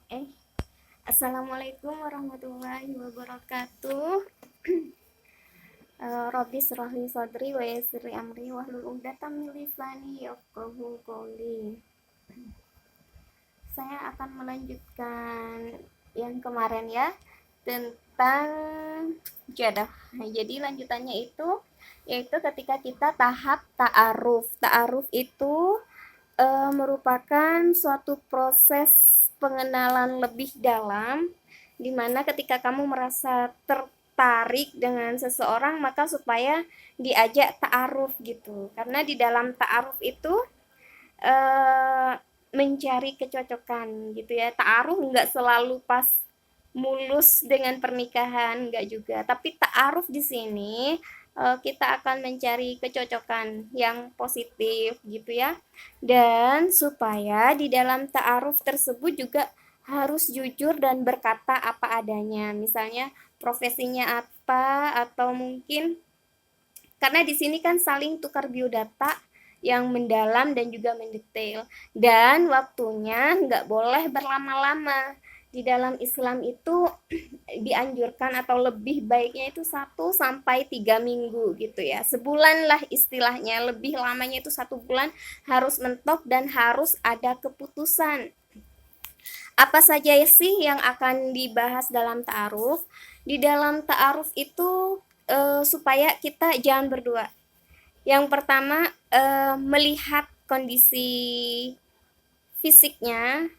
Eh, Assalamualaikum warahmatullahi wabarakatuh. Robbi shrahli sadri wa yassirli amri wahlul 'uqdatam min lisani yafqahu qouli. Saya akan melanjutkan yang kemarin ya, tentang jadah. Nah, jadi lanjutannya itu yaitu ketika kita tahap ta'aruf. Ta'aruf itu merupakan suatu proses pengenalan lebih dalam, di mana ketika kamu merasa tertarik dengan seseorang, maka supaya diajak ta'aruf gitu. Karena di dalam ta'aruf itu eh, mencari kecocokan gitu ya. Ta'aruf nggak selalu pas mulus dengan pernikahan, nggak juga. Tapi ta'aruf di sini kita akan mencari kecocokan yang positif gitu ya. Dan supaya di dalam ta'aruf tersebut juga harus jujur dan berkata apa adanya. Misalnya profesinya apa, atau mungkin karena di sini kan saling tukar biodata yang mendalam dan juga mendetail. Dan waktunya nggak boleh berlama-lama. Di dalam Islam itu dianjurkan atau lebih baiknya itu 1 sampai 3 minggu gitu ya. Sebulan lah istilahnya, lebih lamanya itu 1 bulan, harus mentok dan harus ada keputusan. Apa saja sih yang akan dibahas dalam ta'aruf? Di dalam ta'aruf itu supaya kita jangan berdua. Yang pertama, melihat kondisi fisiknya,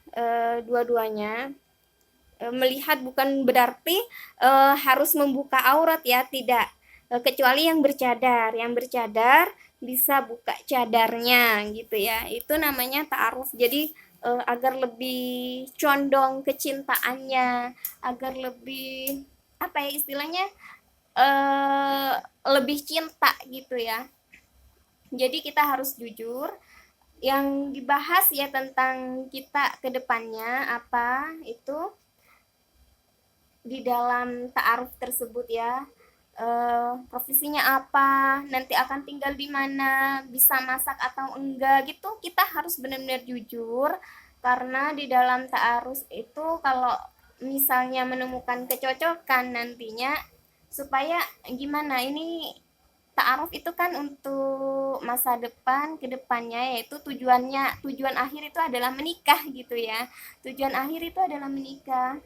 dua-duanya. Melihat bukan berarti harus membuka aurat ya, tidak. Kecuali yang bercadar. Yang bercadar bisa buka cadarnya gitu ya. Itu namanya ta'aruf. Jadi agar lebih condong kecintaannya, agar lebih apa ya istilahnya, lebih cinta gitu ya. Jadi kita harus jujur. Yang dibahas ya tentang kita ke depannya apa itu di dalam ta'aruf tersebut ya. Profesinya apa, nanti akan tinggal di mana, bisa masak atau enggak gitu, kita harus benar-benar jujur. Karena di dalam ta'aruf itu kalau misalnya menemukan kecocokan nantinya, supaya gimana ini, ta'aruf itu kan untuk masa depan, ke depannya, yaitu tujuan akhir itu adalah menikah gitu ya. Tujuan akhir itu adalah menikah.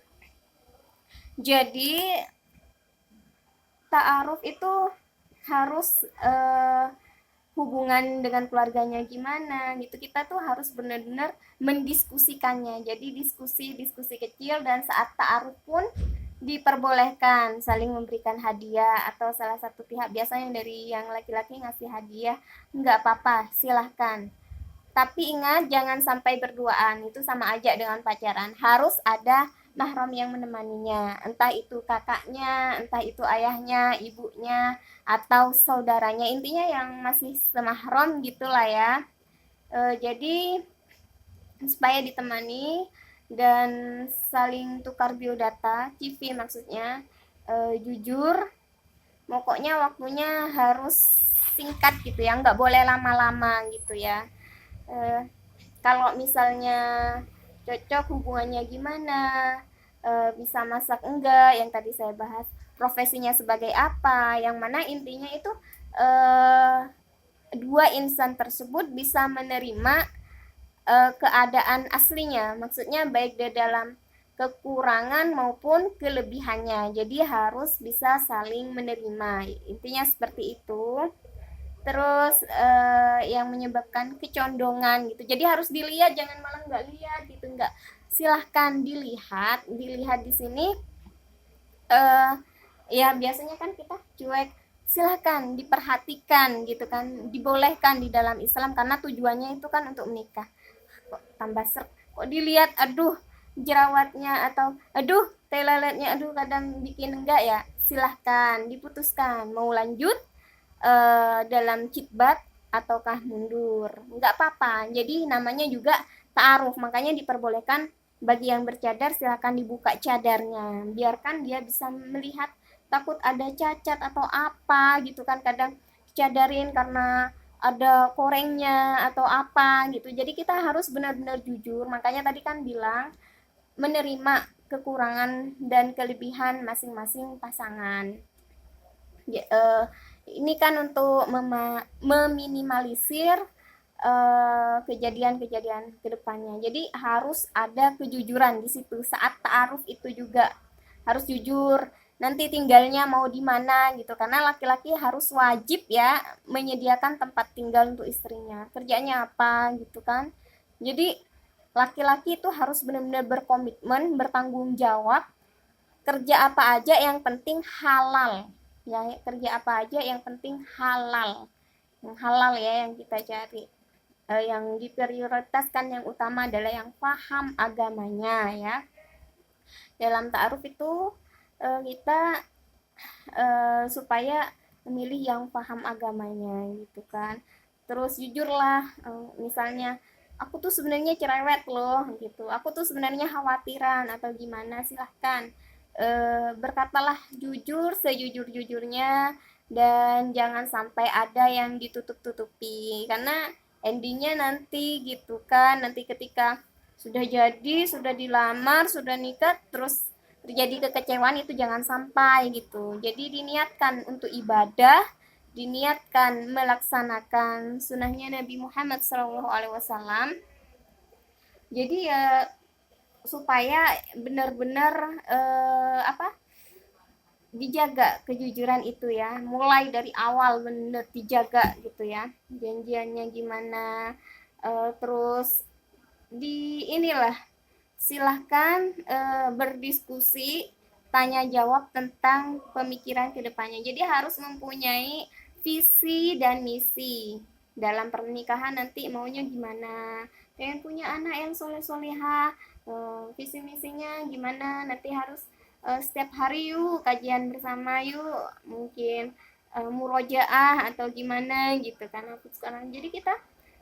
Jadi ta'aruf itu harus hubungan dengan keluarganya gimana gitu, kita tuh harus benar-benar mendiskusikannya. Jadi diskusi-diskusi kecil, dan saat ta'aruf pun diperbolehkan saling memberikan hadiah, atau salah satu pihak, biasanya dari yang laki-laki ngasih hadiah, nggak apa-apa, silahkan. Tapi ingat jangan sampai berduaan, itu sama aja dengan pacaran. Harus ada mahram yang menemaninya, entah itu kakaknya, entah itu ayahnya, ibunya, atau saudaranya. Intinya yang masih semahram gitulah ya. Jadi supaya ditemani dan saling tukar biodata, CV maksudnya, jujur. Pokoknya waktunya harus singkat gitu ya, nggak boleh lama-lama gitu ya. eh, Kalau misalnya cocok hubungannya gimana, bisa masak enggak, yang tadi saya bahas, profesinya sebagai apa, yang mana intinya itu eh, dua insan tersebut bisa menerima keadaan aslinya, maksudnya baik di dalam kekurangan maupun kelebihannya, jadi harus bisa saling menerima, intinya seperti itu. Terus yang menyebabkan kecondongan gitu, jadi harus dilihat, jangan malah nggak lihat gitu, nggak, silahkan dilihat. Dilihat di sini eh ya biasanya kan kita cuek, silahkan diperhatikan gitu kan, dibolehkan di dalam Islam, karena tujuannya itu kan untuk menikah. Kok tambah ser, kok dilihat, aduh jerawatnya, atau aduh telaletnya, aduh kadang bikin enggak ya, silahkan diputuskan mau lanjut dalam kitbat ataukah mundur, nggak apa-apa. Jadi namanya juga ta'aruf, makanya diperbolehkan bagi yang bercadar, silakan dibuka cadarnya, biarkan dia bisa melihat. Takut ada cacat atau apa gitu kan, kadang cadarin karena ada korengnya atau apa gitu. Jadi kita harus benar-benar jujur, makanya tadi kan bilang menerima kekurangan dan kelebihan masing-masing pasangan. Ya, ini kan untuk meminimalisir kejadian-kejadian kedepannya. Jadi harus ada kejujuran di situ saat ta'aruf itu juga harus jujur. Nanti tinggalnya mau di mana gitu. Karena laki-laki harus wajib ya menyediakan tempat tinggal untuk istrinya. Kerjanya apa gitu kan. Jadi laki-laki itu harus benar-benar berkomitmen, bertanggung jawab. Kerja apa aja yang penting halal. Ya, kerja apa aja yang penting halal. Yang halal ya yang kita cari. Yang diprioritaskan yang utama adalah yang paham agamanya ya. Dalam ta'aruf itu kita supaya memilih yang paham agamanya gitu kan. Terus jujurlah, misalnya aku tuh sebenarnya cerewet loh gitu, aku tuh sebenarnya khawatiran atau gimana, silahkan berkatalah jujur sejujur-jujurnya dan jangan sampai ada yang ditutup-tutupi karena endingnya nanti gitu kan, nanti ketika sudah jadi, sudah dilamar, sudah nikah, terus terjadi kekecewaan itu jangan sampai gitu. Jadi diniatkan untuk ibadah, diniatkan melaksanakan sunnahnya Nabi Muhammad SAW. Jadi ya supaya benar-benar dijaga kejujuran itu ya, mulai dari awal benar dijaga gitu ya, janjiannya gimana, terus di inilah silahkan berdiskusi, tanya jawab tentang pemikiran kedepannya. Jadi harus mempunyai visi dan misi dalam pernikahan nanti maunya gimana. Pengen punya anak yang soleh-soleha, visi misinya gimana, nanti harus setiap hari yuk kajian bersama yuk, mungkin murojaah atau gimana gitu kan aku sekarang. Jadi kita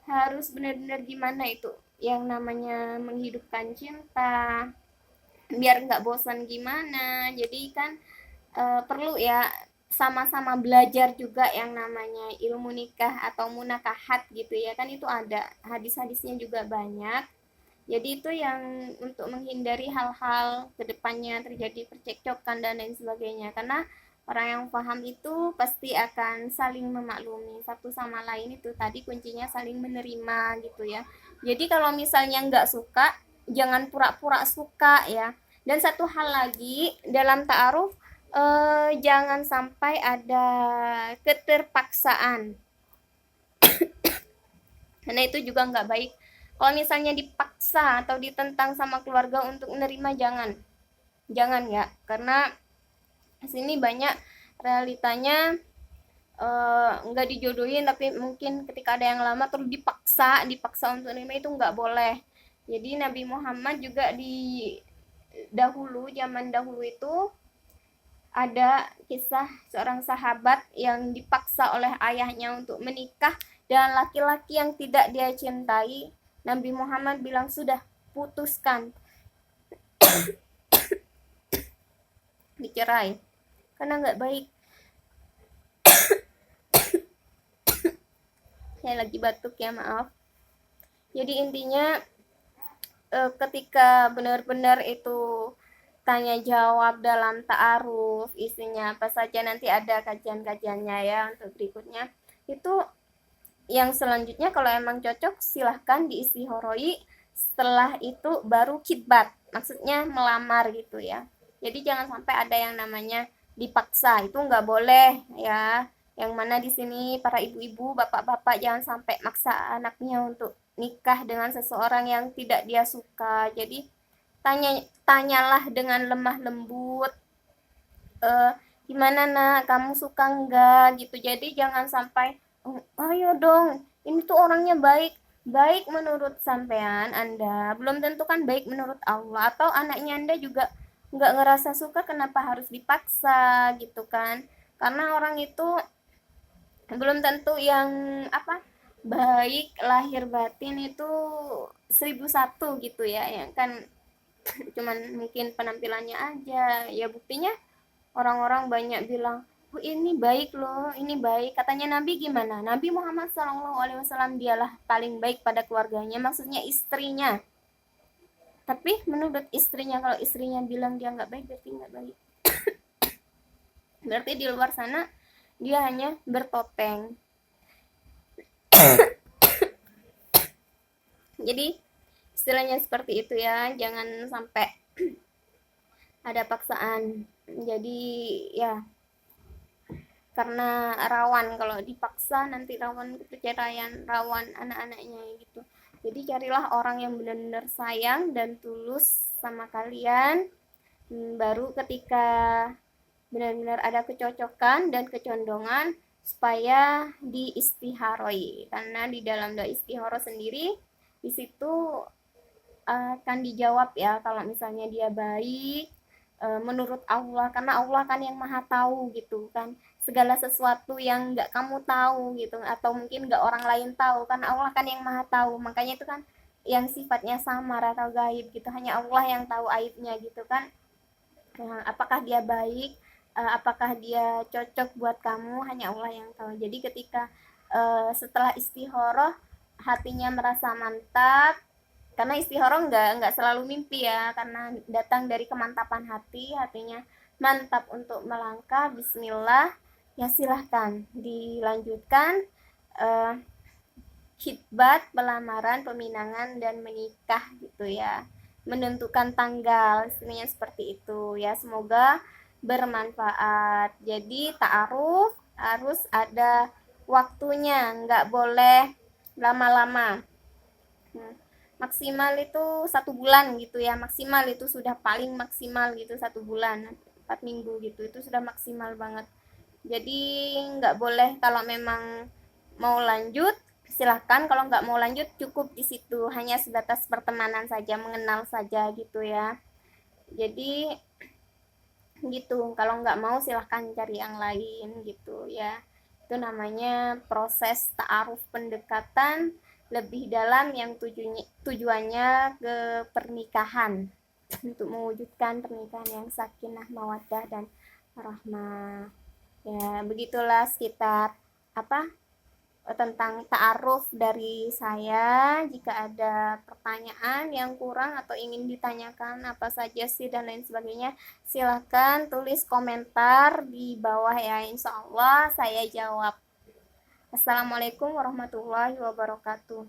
harus benar-benar gimana itu yang namanya menghidupkan cinta biar nggak bosan gimana. Jadi kan perlu ya sama-sama belajar juga yang namanya ilmu nikah atau munakahat gitu ya kan, itu ada hadis-hadisnya juga banyak. Jadi itu yang untuk menghindari hal-hal kedepannya terjadi percekcokan dan lain sebagainya, karena orang yang paham itu pasti akan saling memaklumi satu sama lain. Itu tadi kuncinya saling menerima gitu ya. Jadi kalau misalnya nggak suka, jangan pura-pura suka ya. Dan satu hal lagi dalam ta'aruf, jangan sampai ada keterpaksaan karena itu juga nggak baik. Kalau misalnya dipaksa atau ditentang sama keluarga untuk menerima, jangan ya, karena sini banyak realitanya nggak dijodohin tapi mungkin ketika ada yang lama terus dipaksa untuk menerima, itu nggak boleh. Jadi Nabi Muhammad juga di zaman dahulu itu ada kisah seorang sahabat yang dipaksa oleh ayahnya untuk menikah dan laki-laki yang tidak dia cintai. Nabi Muhammad bilang, sudah, putuskan, dicerai, karena nggak baik. Saya lagi batuk ya, maaf. Jadi intinya ketika benar-benar itu tanya jawab dalam ta'aruf, isinya apa saja, nanti ada kajian-kajiannya ya untuk berikutnya. Itu yang selanjutnya kalau emang cocok silahkan diistihoroi, setelah itu baru kitbat, maksudnya melamar gitu ya. Jadi jangan sampai ada yang namanya dipaksa, itu nggak boleh ya. Yang mana di sini para ibu-ibu, bapak-bapak jangan sampai maksa anaknya untuk nikah dengan seseorang yang tidak dia suka. Jadi tanyalah dengan lemah lembut, gimana nak, kamu suka enggak gitu. Jadi jangan sampai ayo dong, ini tuh orangnya baik menurut sampean Anda, belum tentu kan baik menurut Allah. Atau anaknya Anda juga nggak ngerasa suka, kenapa harus dipaksa gitu kan. Karena orang itu belum tentu yang baik lahir batin itu 1001 gitu ya, yang kan cuman mungkin penampilannya aja ya. Buktinya orang-orang banyak bilang, oh ini baik loh, ini baik. Katanya Nabi gimana? Nabi Muhammad SAW dialah paling baik pada keluarganya, maksudnya istrinya. Tapi menurut istrinya, kalau istrinya bilang dia nggak baik, berarti nggak baik. Berarti di luar sana dia hanya bertopeng. Jadi istilahnya seperti itu ya, jangan sampai ada paksaan. Jadi ya, karena rawan kalau dipaksa, nanti rawan perceraian, rawan anak-anaknya gitu. Jadi carilah orang yang benar-benar sayang dan tulus sama kalian. Baru ketika benar-benar ada kecocokan dan kecondongan, supaya diistiharoi, karena di dalam doa istiharo sendiri di situ akan dijawab ya, kalau misalnya dia baik menurut Allah, karena Allah kan yang maha tahu gitu kan, segala sesuatu yang nggak kamu tahu gitu, atau mungkin nggak orang lain tahu, kan Allah kan yang maha tahu, makanya itu kan yang sifatnya samar atau gaib gitu, hanya Allah yang tahu aibnya gitu kan. Apakah dia baik, apakah dia cocok buat kamu, hanya Allah yang tahu. Jadi ketika setelah istihoroh hatinya merasa mantap, karena istihoroh nggak selalu mimpi ya, karena datang dari kemantapan hati, hatinya mantap untuk melangkah, bismillah, ya silahkan dilanjutkan uh, khitbat, pelamaran, peminangan, dan menikah gitu ya, menentukan tanggal, istilahnya seperti itu ya. Semoga bermanfaat. Jadi ta'aruf harus ada waktunya, nggak boleh lama-lama. Maksimal itu 1 bulan gitu ya, maksimal itu sudah paling maksimal gitu, 1 bulan, 4 minggu gitu, itu sudah maksimal banget. Jadi nggak boleh, kalau memang mau lanjut silahkan, kalau nggak mau lanjut cukup di situ, hanya sebatas pertemanan saja, mengenal saja gitu ya. Jadi gitu, kalau nggak mau silahkan cari yang lain gitu ya. Itu namanya proses ta'aruf, pendekatan lebih dalam yang tujuannya ke pernikahan, untuk mewujudkan pernikahan yang sakinah, mawaddah, dan rahmah. Ya begitulah sekitar apa tentang ta'aruf dari saya. Jika ada pertanyaan yang kurang atau ingin ditanyakan apa saja sih dan lain sebagainya, silahkan tulis komentar di bawah ya, insya Allah saya jawab. Assalamualaikum warahmatullahi wabarakatuh.